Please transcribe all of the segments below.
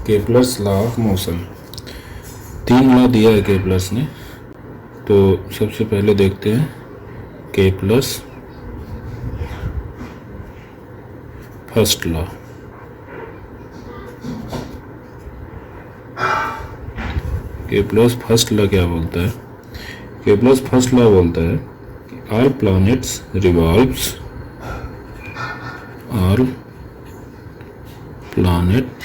Kepler's law of motion. 3 law दिया है Kepler's ने, तो सबसे पहले देखते हैं Kepler's first law. Kepler's first law क्या बोलता है? केपलर्स फर्स्ट लॉ बोलता है कि all planets revolves, all planet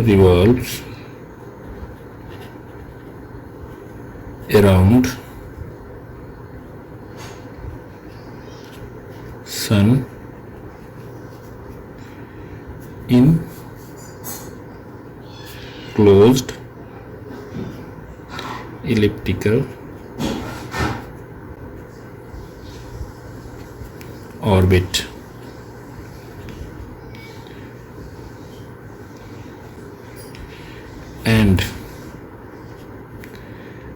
revolves around sun in closed elliptical orbit. And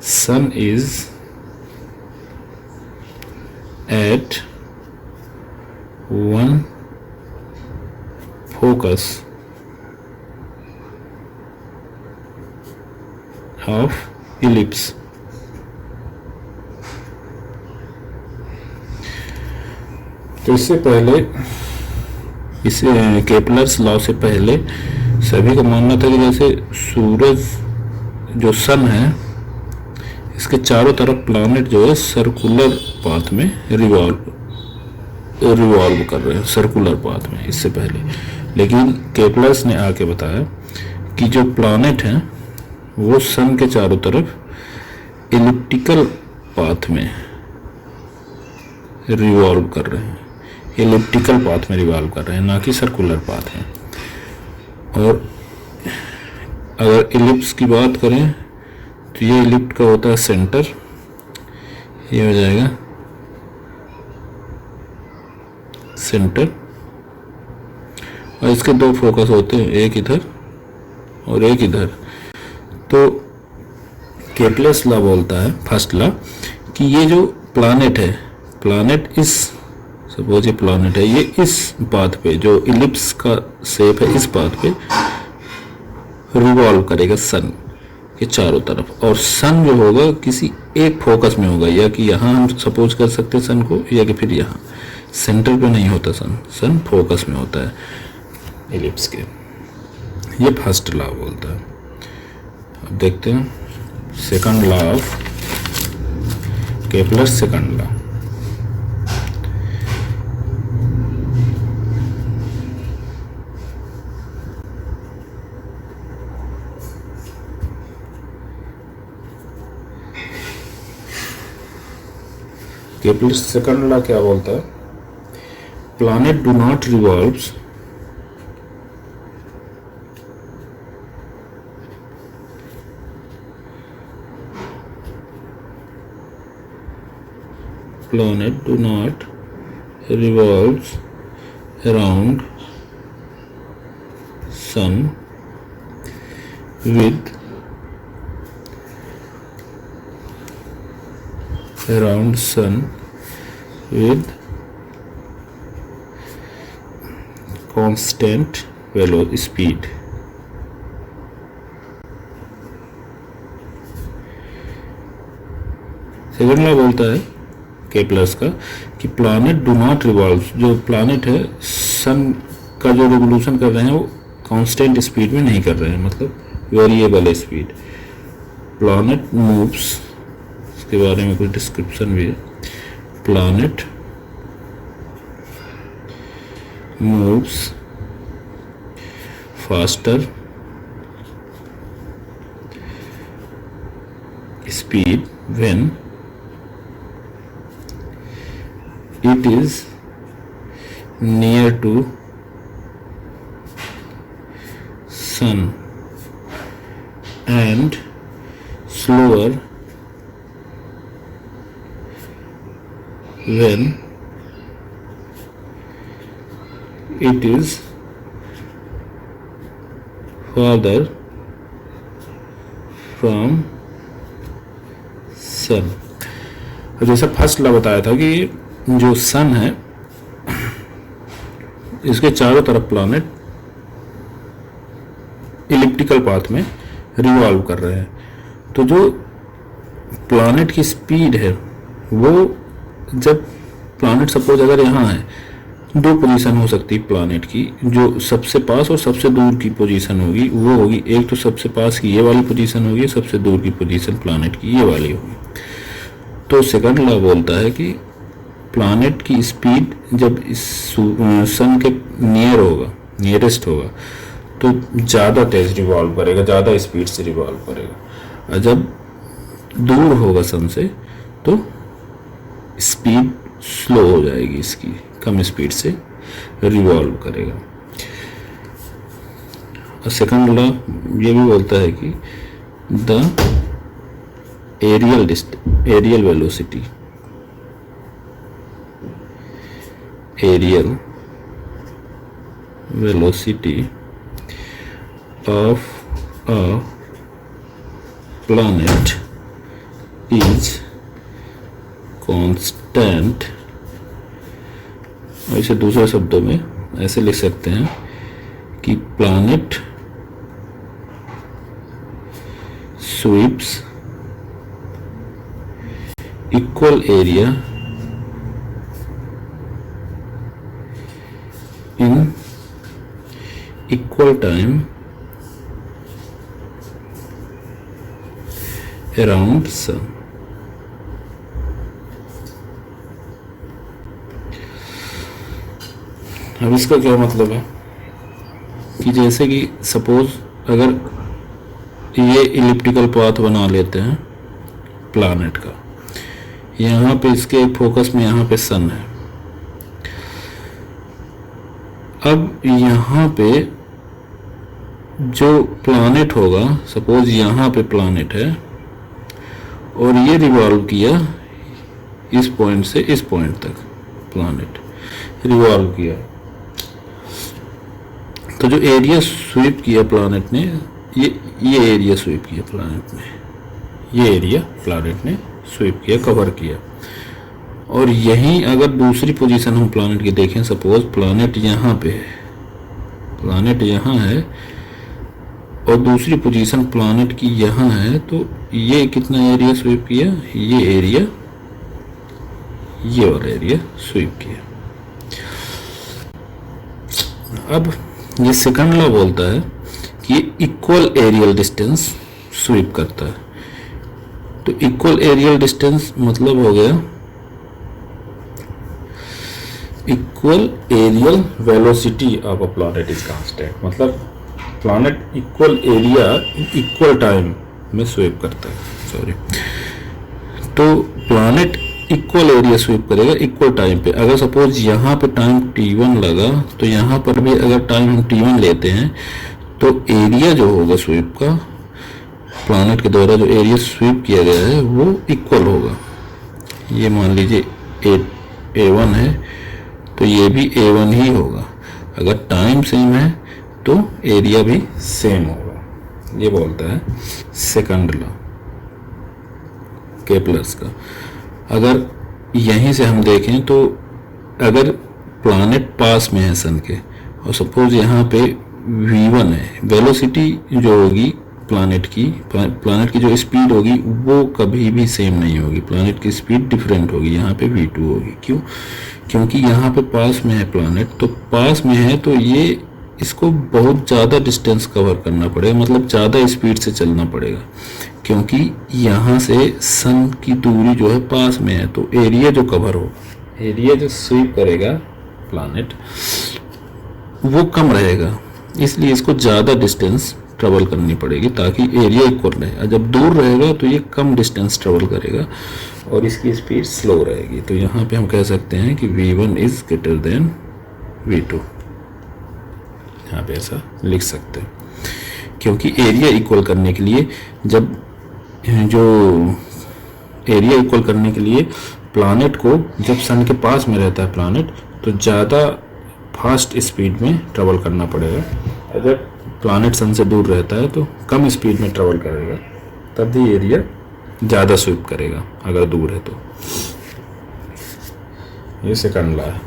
sun is at one focus of ellipse. तो इससे पहले, इस केपलर्स लॉ से पहले सभी का मानना था कि जैसे सूरज जो सन है, इसके चारों तरफ प्लैनेट जो है सर्कुलर पाथ में रिवॉल्व कर रहे हैं, सर्कुलर पाथ में, इससे पहले। लेकिन केपलर्स ने आके बताया कि जो प्लैनेट हैं वो सन के चारों तरफ एलिप्टिकल पाथ में रिवॉल्व कर रहे हैं, एलिप्टिकल पाथ में रिवॉल्व कर रहे हैं, ना कि सर्कुलर पाथ में। और अगर इलिप्स की बात करें तो ये इलिप्ट का होता है सेंटर, ये हो जाएगा सेंटर, और इसके 2 फोकस होते हैं, एक इधर और एक इधर। तो केपलर्स लॉ बोलता है, फर्स्ट लॉ, कि ये जो प्लैनेट है, प्लैनेट इस, सपोज ये प्लैनेट है, ये इस पाथ पे, जो इलिप्स का शेप है, इस पाथ पे रिवॉल्व करेगा सन के चारों तरफ। और सन जो होगा किसी एक फोकस में होगा, या कि यहाँ हम सपोज कर सकते हैं सन को, या कि फिर यहाँ सेंटर पे नहीं होता सन फोकस में होता है इलिप्स के। ये फर्स्ट लॉ बोलता है। अब देखते हैं second law of Kepler's second law. Kepler's second law क्या बोलता है? Planet do not revolves planet do not revolves around sun with constant speed. Second law बोलता है केपलर्स का कि प्लैनेट डू नॉट रिवॉल्व, जो प्लैनेट है सन का जो रिवोल्यूशन कर रहे हैं वो कांस्टेंट स्पीड में नहीं कर रहे हैं, मतलब वेरिएबल स्पीड। प्लैनेट मूव्स, इसके बारे में कुछ डिस्क्रिप्शन भी है। Planet moves faster speed when it is near to sun and slower when it is farther from sun। जैसा फर्स्ट लॉ बताया था कि जो सन है इसके चारों तरफ प्लैनेट इलिप्टिकल पाथ में रिवॉल्व कर रहे हैं। तो जो प्लैनेट की स्पीड है वो, जब प्लैनेट सपोज अगर यहाँ है, दो पोजीशन हो सकती है प्लैनेट की, जो सबसे पास और सबसे दूर की पोजीशन होगी वो होगी, एक तो सबसे पास की ये वाली पोजीशन होगी, सबसे दूर की पोजीशन प्लैनेट की ये वाली होगी। तो सेकंड लॉ बोलता है कि प्लैनेट की स्पीड जब इस सन के नियर होगा, नियरेस्ट होगा, तो ज़्यादा तेज रिवॉल्व करेगा, ज़्यादा स्पीड से रिवॉल्व करेगा, और जब दूर होगा सन से तो स्पीड स्लो हो जाएगी, इसकी कम स्पीड से रिवॉल्व करेगा। और सेकंड लॉ ये भी बोलता है कि the areal velocity of a planet is constant। और इसे दूसरे शब्दों में ऐसे लिख सकते हैं कि planet sweeps equal area in equal time around sun। अब इसका क्या मतलब है कि जैसे कि सपोज अगर ये इलिप्टिकल पाथ बना लेते हैं प्लैनेट का, यहाँ पे इसके फोकस में यहाँ पे सन है, अब यहाँ पे जो प्लैनेट होगा, सपोज यहाँ पे प्लैनेट है और ये रिवॉल्व किया इस पॉइंट से इस पॉइंट तक, प्लैनेट रिवॉल्व किया, तो जो एरिया स्वीप किया प्लैनेट ने, ये एरिया स्वीप किया प्लैनेट ने, ये एरिया प्लैनेट ने स्वीप किया, कवर किया। और यहीं अगर दूसरी पोजीशन हम प्लैनेट की देखें, सपोज प्लैनेट यहाँ पे है, प्लैनेट यहाँ है और दूसरी पोजीशन प्लैनेट की यहाँ है, तो ये कितना एरिया स्वीप किया, ये एरिया, ये वाला एरिया स्वीप किया। अब ये सेकंड लॉ बोलता है कि ये इक्वल एरियल डिस्टेंस स्वीप करता है। तो इक्वल एरियल डिस्टेंस मतलब हो गया equal areal velocity of a planet is constant, मतलब planet equal area equal time में स्वीप करता है, सॉरी। तो प्लैनेट इक्वल एरिया स्वीप करेगा इक्वल टाइम पे। अगर सपोज यहाँ पे टाइम t1 लगा तो यहाँ पर भी अगर टाइम हम t1 लेते हैं तो एरिया जो होगा स्वीप का, प्लैनेट के द्वारा जो एरिया स्वीप किया गया है वो इक्वल होगा। ये मान लीजिए A1 है तो ये भी A1 ही होगा। अगर टाइम सेम है तो एरिया भी सेम होगा। ये बोलता है सेकंड लॉ केपलर्स का। अगर यहीं से हम देखें तो अगर प्लैनेट पास में है सन के और सपोज यहाँ पे v1 है, वेलोसिटी जो होगी प्लैनेट की जो स्पीड होगी वो कभी भी सेम नहीं होगी, प्लैनेट की स्पीड डिफरेंट होगी, यहाँ पे v2 होगी। क्यों? क्योंकि यहाँ पे पास में है प्लैनेट, तो पास में है तो ये इसको बहुत ज़्यादा डिस्टेंस कवर करना पड़ेगा, मतलब ज़्यादा स्पीड से चलना पड़ेगा, क्योंकि यहाँ से सन की दूरी जो है पास में है। तो एरिया जो कवर होगा, एरिया जो स्वीप करेगा प्लैनेट वो कम रहेगा, इसलिए इसको ज़्यादा डिस्टेंस ट्रेवल करनी पड़ेगी ताकि एरिया इक्वल रहे। जब दूर रहेगा तो ये कम डिस्टेंस ट्रेवल करेगा और इसकी स्पीड स्लो रहेगी। तो यहाँ पे हम कह सकते हैं कि v1 is greater than v2, यहाँ पे ऐसा लिख सकते हैं। क्योंकि एरिया इक्वल करने के लिए जब जो एरिया इक्वल करने के लिए प्लैनेट को जब सन के पास में रहता है प्लैनेट तो ज़्यादा फास्ट स्पीड में ट्रेवल करना पड़ेगा। अगर प्लैनेट सन से दूर रहता है तो कम स्पीड में ट्रेवल करेगा, तब भी एरिया ज़्यादा स्वीप करेगा अगर दूर है तो। ये सेकंड लॉ है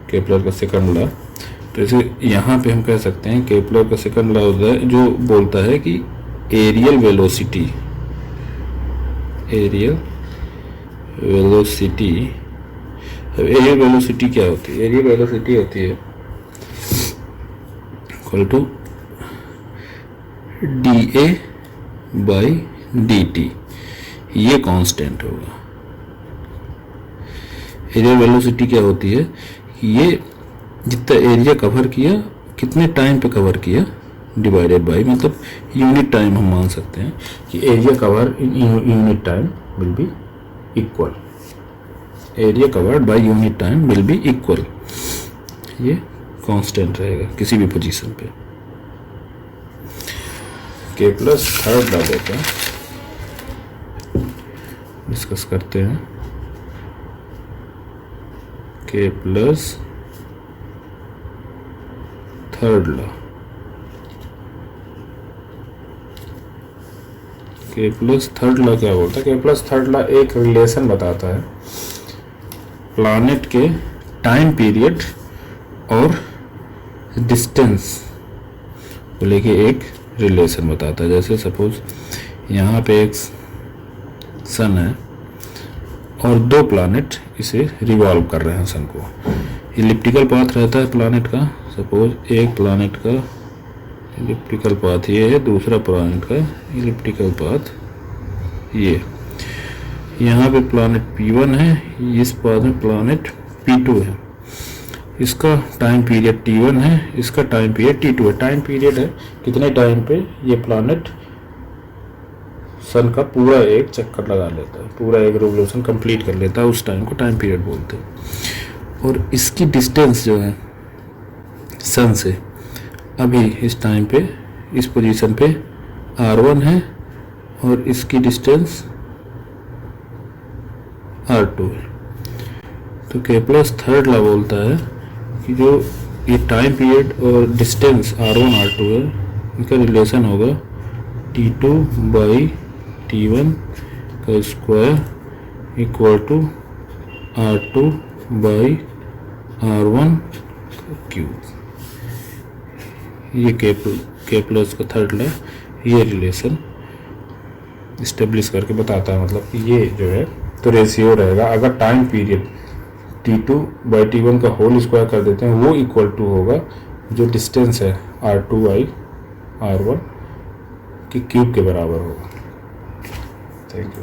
केपलर का सेकंड लॉ। तो इसे यहाँ पे हम कह सकते हैं केपलर का सेकंड लॉ होता है जो बोलता है कि एरियल वेलोसिटी क्या होती है? एरियल वेलोसिटी होती है equal to dA by dt, ये कांस्टेंट होगा। एरियल वेलोसिटी क्या होती है? ये जितना एरिया कवर किया, कितने टाइम पे कवर किया, डिवाइडेड बाय, मतलब यूनिट टाइम हम मान सकते हैं कि area cover in unit time will be equal, area covered by unit time will be equal, ये कांस्टेंट रहेगा किसी भी पोजीशन पे। के प्लस थर्ड लॉ देते हैं, डिस्कस करते हैं। के प्लस थर्ड लॉ, के प्लस थर्ड लॉ क्या बोलता है? के प्लस थर्ड लॉ एक रिलेशन बताता है प्लैनेट के टाइम पीरियड और डिस्टेंस को लेके, एक रिलेशन बताता है। जैसे सपोज यहाँ पे एक सन है और दो प्लैनेट इसे रिवॉल्व कर रहे हैं सन को। इलिप्टिकल पाथ रहता है प्लैनेट का। सपोज एक प्लैनेट का इलिप्टिकल पाथ ये है, दूसरा प्लैनेट का इलिप्टिकल पाथ ये। यहाँ पे प्लैनेट P1 है, इस पाथ में प्लैनेट P2 है। इसका टाइम पीरियड T1 है, इसका टाइम पीरियड T2 है। टाइम पीरियड है कितने टाइम पे ये प्लैनेट सन का पूरा एक चक्कर लगा लेता है, पूरा एक रिवोल्यूशन कंप्लीट कर लेता है, उस टाइम को टाइम पीरियड बोलते हैं। और इसकी डिस्टेंस जो है सन से अभी इस टाइम पे इस पोजीशन पे R1 है और इसकी डिस्टेंस R2 है। तो के प्लस थर्ड लॉ बोलता है कि जो ये टाइम पीरियड और डिस्टेंस R1 R2 है, इनका रिलेशन होगा T2 बाई T1 का square equal to R2 by R1 का क्यूब। ये के प्लस का थर्ड लॉ ये रिलेशन इस्टेब्लिश करके बताता है, मतलब कि ये जो है तो रेशियो रहेगा। अगर time period T2 by T1 का होल स्क्वायर कर देते हैं, वो इक्वल टू होगा जो डिस्टेंस है R2 बाई R1 की क्यूब के बराबर होगा। Thank you.